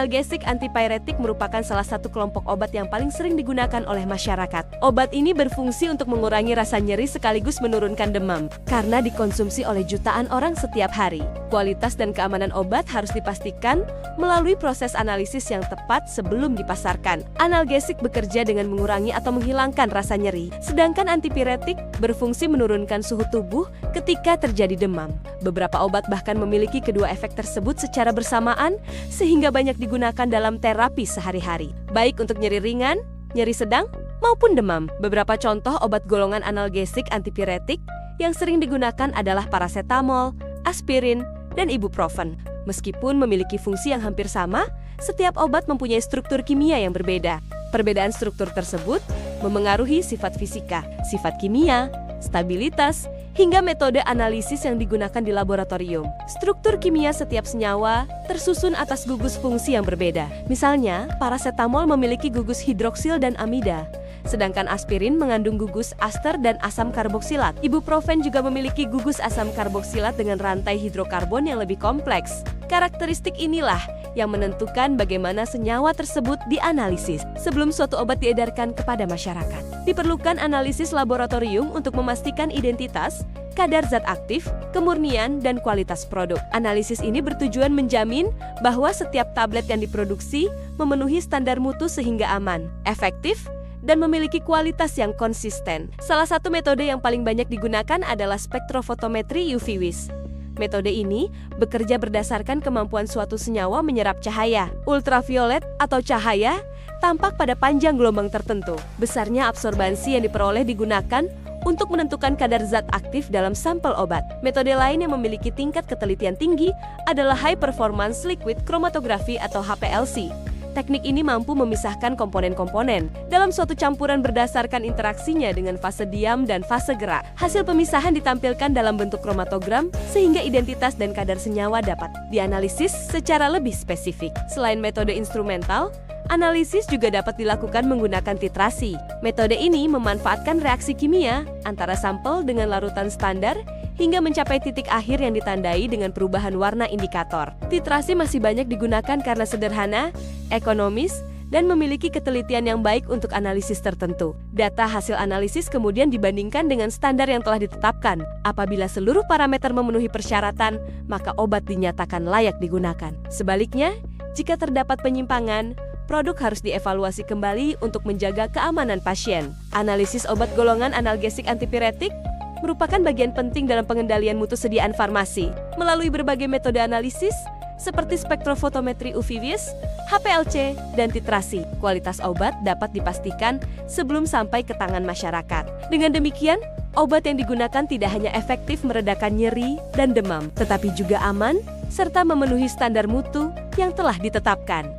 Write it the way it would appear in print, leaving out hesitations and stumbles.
Analgesik antipiretik merupakan salah satu kelompok obat yang paling sering digunakan oleh masyarakat. Obat ini berfungsi untuk mengurangi rasa nyeri sekaligus menurunkan demam, karena dikonsumsi oleh jutaan orang setiap hari. Kualitas dan keamanan obat harus dipastikan melalui proses analisis yang tepat sebelum dipasarkan. Analgesik bekerja dengan mengurangi atau menghilangkan rasa nyeri, sedangkan antipiretik berfungsi menurunkan suhu tubuh ketika terjadi demam. Beberapa obat bahkan memiliki kedua efek tersebut secara bersamaan, sehingga banyak digunakan dalam terapi sehari-hari, baik untuk nyeri ringan, nyeri sedang, maupun demam. Beberapa contoh obat golongan analgesik antipiretik yang sering digunakan adalah paracetamol, aspirin, dan ibuprofen. Meskipun memiliki fungsi yang hampir sama, setiap obat mempunyai struktur kimia yang berbeda. Perbedaan struktur tersebut memengaruhi sifat fisika, sifat kimia, stabilitas, hingga metode analisis yang digunakan di laboratorium. Struktur kimia setiap senyawa tersusun atas gugus fungsi yang berbeda. Misalnya, paracetamol memiliki gugus hidroksil dan amida, sedangkan aspirin mengandung gugus aster dan asam karboksilat. Ibuprofen juga memiliki gugus asam karboksilat dengan rantai hidrokarbon yang lebih kompleks. Karakteristik inilah yang menentukan bagaimana senyawa tersebut dianalisis sebelum suatu obat diedarkan kepada masyarakat. Diperlukan analisis laboratorium untuk memastikan identitas, kadar zat aktif, kemurnian, dan kualitas produk. Analisis ini bertujuan menjamin bahwa setiap tablet yang diproduksi memenuhi standar mutu sehingga aman, efektif, dan memiliki kualitas yang konsisten. Salah satu metode yang paling banyak digunakan adalah spektrofotometri UV-Vis. Metode ini bekerja berdasarkan kemampuan suatu senyawa menyerap cahaya. Ultraviolet atau cahaya tampak pada panjang gelombang tertentu. Besarnya absorbansi yang diperoleh digunakan untuk menentukan kadar zat aktif dalam sampel obat. Metode lain yang memiliki tingkat ketelitian tinggi adalah High Performance Liquid Chromatography atau HPLC. Teknik ini mampu memisahkan komponen-komponen dalam suatu campuran berdasarkan interaksinya dengan fase diam dan fase gerak. Hasil pemisahan ditampilkan dalam bentuk kromatogram sehingga identitas dan kadar senyawa dapat dianalisis secara lebih spesifik. Selain metode instrumental, analisis juga dapat dilakukan menggunakan titrasi. Metode ini memanfaatkan reaksi kimia antara sampel dengan larutan standar hingga mencapai titik akhir yang ditandai dengan perubahan warna indikator. Titrasi masih banyak digunakan karena sederhana, ekonomis, dan memiliki ketelitian yang baik untuk analisis tertentu. Data hasil analisis kemudian dibandingkan dengan standar yang telah ditetapkan. Apabila seluruh parameter memenuhi persyaratan, maka obat dinyatakan layak digunakan. Sebaliknya, jika terdapat penyimpangan, produk harus dievaluasi kembali untuk menjaga keamanan pasien. Analisis obat golongan analgesik antipiretik merupakan bagian penting dalam pengendalian mutu sediaan farmasi. Melalui berbagai metode analisis, seperti spektrofotometri UV-Vis, HPLC, dan titrasi, kualitas obat dapat dipastikan sebelum sampai ke tangan masyarakat. Dengan demikian, obat yang digunakan tidak hanya efektif meredakan nyeri dan demam, tetapi juga aman, serta memenuhi standar mutu yang telah ditetapkan.